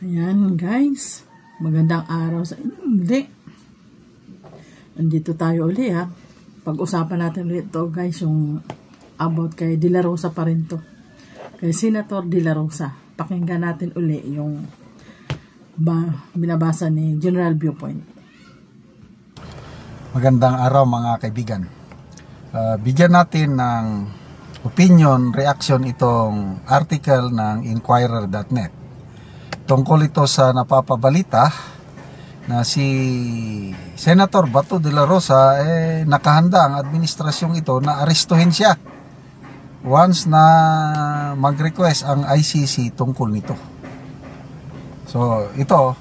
Ayan guys, magandang araw sa inyo uli. Andito tayo uli ha. Pag-usapan natin ulit to guys, yung about kay De La Rosa pa rin to. Kay Senator De La Rosa. Pakinggan natin uli yung binabasa ni General Viewpoint. Magandang araw mga kaibigan. Bigyan natin ng opinion, reaction itong article ng Inquirer.net. Tungkol ito sa napapabalita na si Senator Bato de la Rosa nakahanda ang administrasyong ito na arestuhin siya once na mag-request ang ICC tungkol nito. So ito,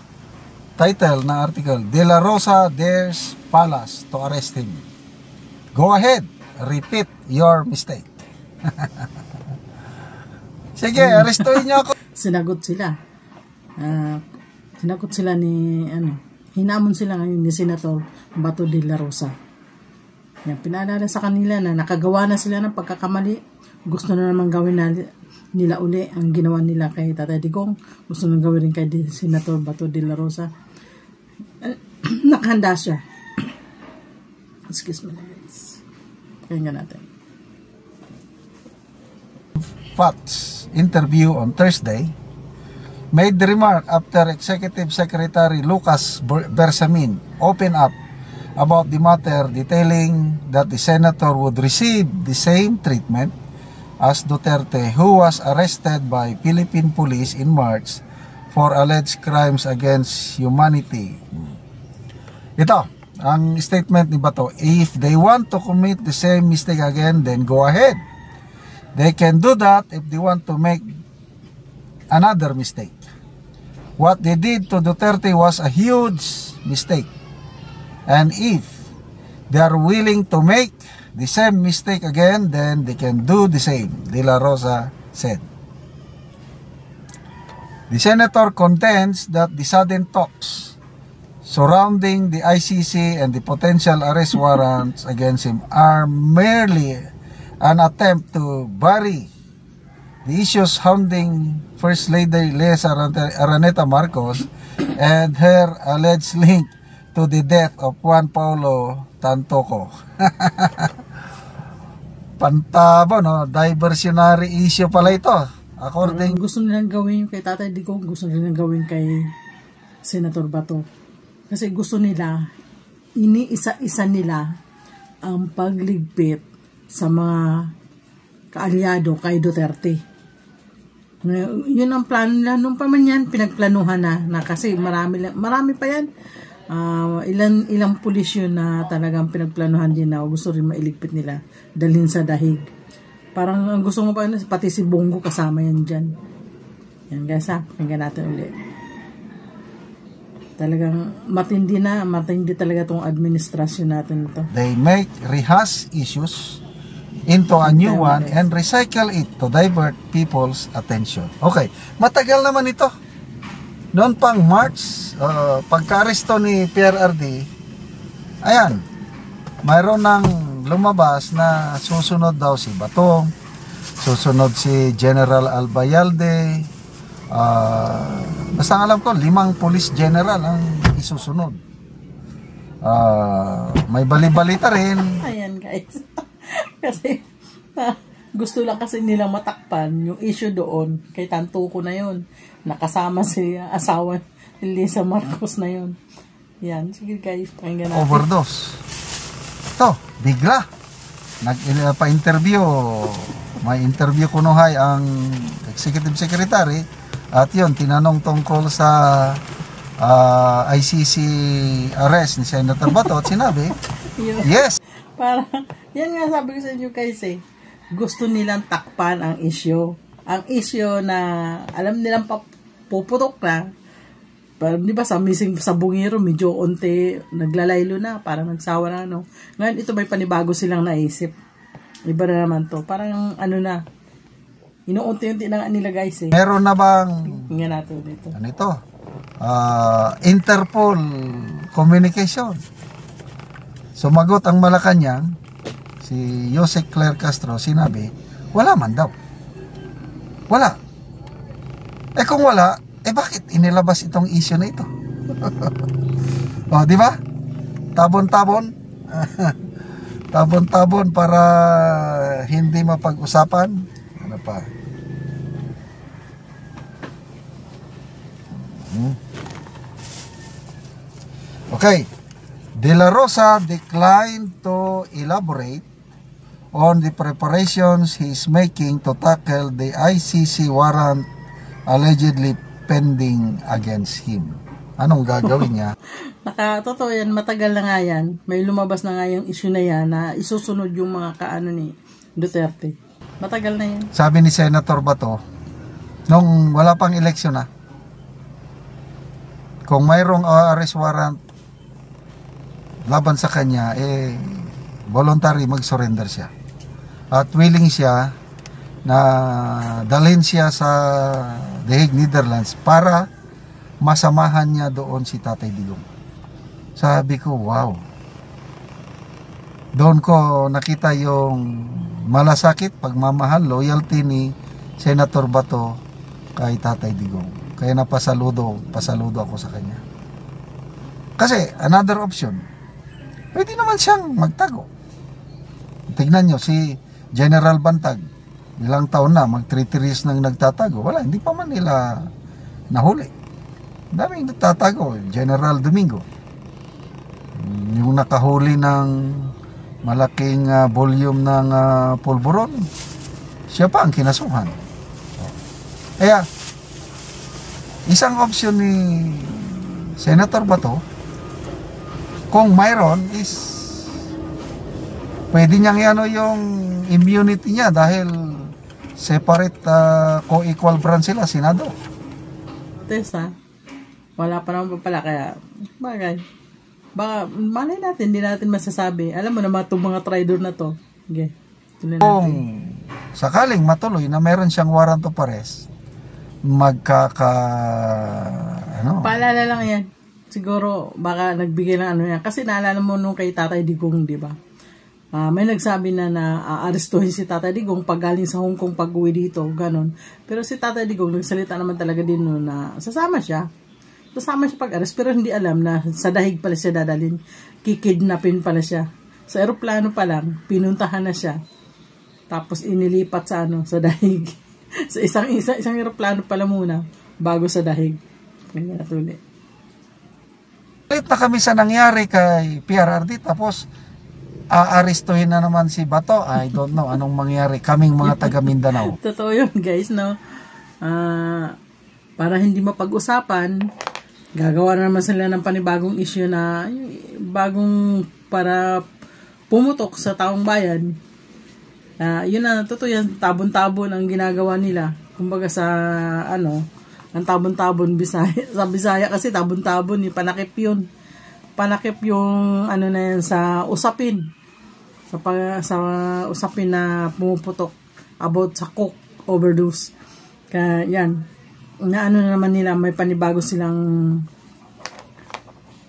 title ng article, De La Rosa dares Palace to arrest him. Go ahead, repeat your mistake. Sige, arestuhin niyo ako. Sinagot sila ni hinamon sila ngayon ni Senator Bato de la Rosa. Yan, pinaalala sa kanila na nakagawa na sila ng pagkakamali. Gusto na naman gawin nila uli ang ginawa nila kay Tatay Digong. Gusto na gawin rin kay Senator Bato de la Rosa. Nakahanda siya. Excuse me guys. Pakinggan natin. Fox interview on Thursday made the remark after Executive Secretary Lucas Bersamin opened up about the matter, detailing that the senator would receive the same treatment as Duterte, who was arrested by Philippine police in March for alleged crimes against humanity. Ito, ang statement ni Bato, if they want to commit the same mistake again, then go ahead. They can do that if they want to make another mistake. What they did to Duterte was a huge mistake. And if they are willing to make the same mistake again, then they can do the same, De La Rosa said. The senator contends that the sudden talks surrounding the ICC and the potential arrest warrants against him are merely an attempt to bury the issues hounding First Lady Lisa Araneta Marcos and her alleged link to the death of Juan Paulo Tantoco. Pantabo, no? Diversionary issue pala ito. According... Gusto nilang gawin kay Tatay Digong, gusto nilang gawin kay Senator Bato. Kasi gusto nila, iniisa-isa nila ang pagligpit sa mga kaalyado kay Duterte. Yun ang plano nila. Nung pa man yan, pinagplanuhan na kasi marami pa yan. Ilang pulis yun na talagang pinagplanuhan din na gusto rin mailigpit nila, dalhin sa dahig. Parang ang gusto mo pa, pati si Bongo kasama yan dyan. Yan guys ha, pakinggan natin ulit. Talagang matindi talaga itong administrasyon natin ito. They make rehash issues into a new one and recycle it to divert people's attention. Okay, matagal naman ito. Noon pang March, pagka-aresto ni PRRD, ayan, mayroon nang lumabas na susunod daw si Batong, susunod si General Albayalde, basta alam ko, 5 police general ang isusunod. May bali-balita rin. Ayan guys. Kasi gusto lang kasi nilang matakpan yung issue doon kay Tantuco na yun. Nakasama si asawa ni Lisa Marcos na yun. Yan, sige guys, pakinggan natin. Overdose. Ito, bigla nagpa-interview. May interview kunuhay ang Executive Secretary at yun, tinanong tungkol sa ICC arrest ni Senator Bato at sinabi, yes. Parang, yan nga sabi ko sa inyo guys gusto nilang takpan ang issue. Ang issue na alam nilang puputok na. Pero di ba sa missing sa bungero, medyo onte naglalaylo na, parang nagsawa na no. Ngayon ito may panibago silang naisip. Iba na naman to. Parang na, inuunti-unti na nga nila guys Meron na bang tingnan natin dito. Ano ito? Interpol communication. Sumagot ang Malacanang, si Jose Claire Castro, sinabi, wala man daw. Wala. Kung wala, bakit inilabas itong issue na ito? O, di ba? Tabon-tabon. Tabon-tabon para hindi mapag-usapan. Ano pa? Okay. De La Rosa declined to elaborate on the preparations he's making to tackle the ICC warrant allegedly pending against him. Anong gagawin niya? Totoo yan, matagal na nga yan. May lumabas na nga yung issue na yan na isusunod yung mga kaano ni Duterte. Matagal na yan. Sabi ni Senator Bato, nung wala pang eleksyon na, kung mayroong arrest warrant laban sa kanya, voluntary mag-surrender siya. At willing siya na dalhin siya sa The Hague, Netherlands para masamahan niya doon si Tatay Digong. Sabi ko, wow. Doon ko nakita yung malasakit, pagmamahal, loyalty ni Senator Bato kay Tatay Digong. Kaya pasaludo ako sa kanya. Kasi, another option, pwede naman siyang magtago. Tignan nyo, si General Bantag, ilang taon na, mag-3 years nang nagtatago. Wala, hindi pa man nila nahuli. Daming nagtatago. General Domingo, yung nakahuli ng malaking volume ng pulburon, siya pa ang kinasuhan. Kaya, isang option ni Senator Bato, kung mayroon is pwede niyang ano yung immunity niya dahil separate co-equal branch sila, Senado. Tessa, wala pa naman pala kaya bagay. Baka malay natin, hindi natin masasabi. Alam mo naman itong mga traidor na to. Okay. Kung sakaling matuloy na meron siyang warrant of arrest, paalala lang yan. Siguro baka nagbigay ng ano yan. Kasi naalala mo nung kay Tatay Digong, di ba? May nagsabi na aarestuhin si Tatay Digong pag galing sa Hong Kong pag-uwi dito, ganon. Pero si Tatay Digong nagsalita naman talaga din noon na sasama siya pag-arrest, pero hindi alam na sa dahig pala siya dadalhin. Kikidnapin pala siya. Sa eroplano pa lang, pinuntahan na siya. Tapos inilipat sa dahig. Sa isang eroplano pala muna bago sa dahig. Kanya natuloy. Ulit na kami sa nangyari kay PRRD, tapos aarestuhin na naman si Bato. I don't know anong mangyari, kaming mga taga Mindanao. Totoo yun, guys, no? Para hindi mapag-usapan, gagawa na naman sila ng panibagong issue na bagong para pumutok sa taong bayan. Yun na, totoo yan, tabon-tabon ang ginagawa nila. Kumbaga ang tabon-tabon sa Bisaya kasi tabon-tabon, panakip yun. Panakip yung na yan sa usapin. Sa usapin na pumuputok about sa coke overdose. Kaya yan, na naman nila, may panibago silang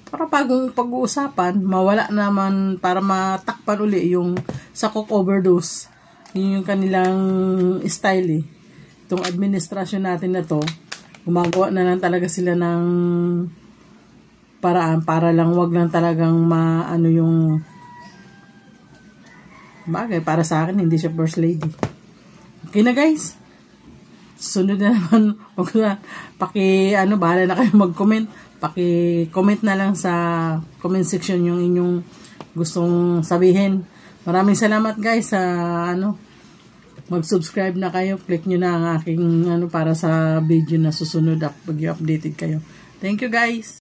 para bagong pag-uusapan, mawala naman para matakpan uli yung sa coke overdose. Yun yung kanilang style Itong administrasyon natin na to, gumagawa na lang talaga sila ng paraan para lang wag lang talagang yung bagay. Para sa akin, hindi siya first lady. Okay na, guys. Sunod na naman. Bahala na kayo mag-comment. Paki-comment na lang sa comment section yung inyong gustong sabihin. Maraming salamat, guys, sa mag-subscribe na kayo. Click nyo na ang aking para sa video na susunod. Pag-updated kayo. Thank you, guys.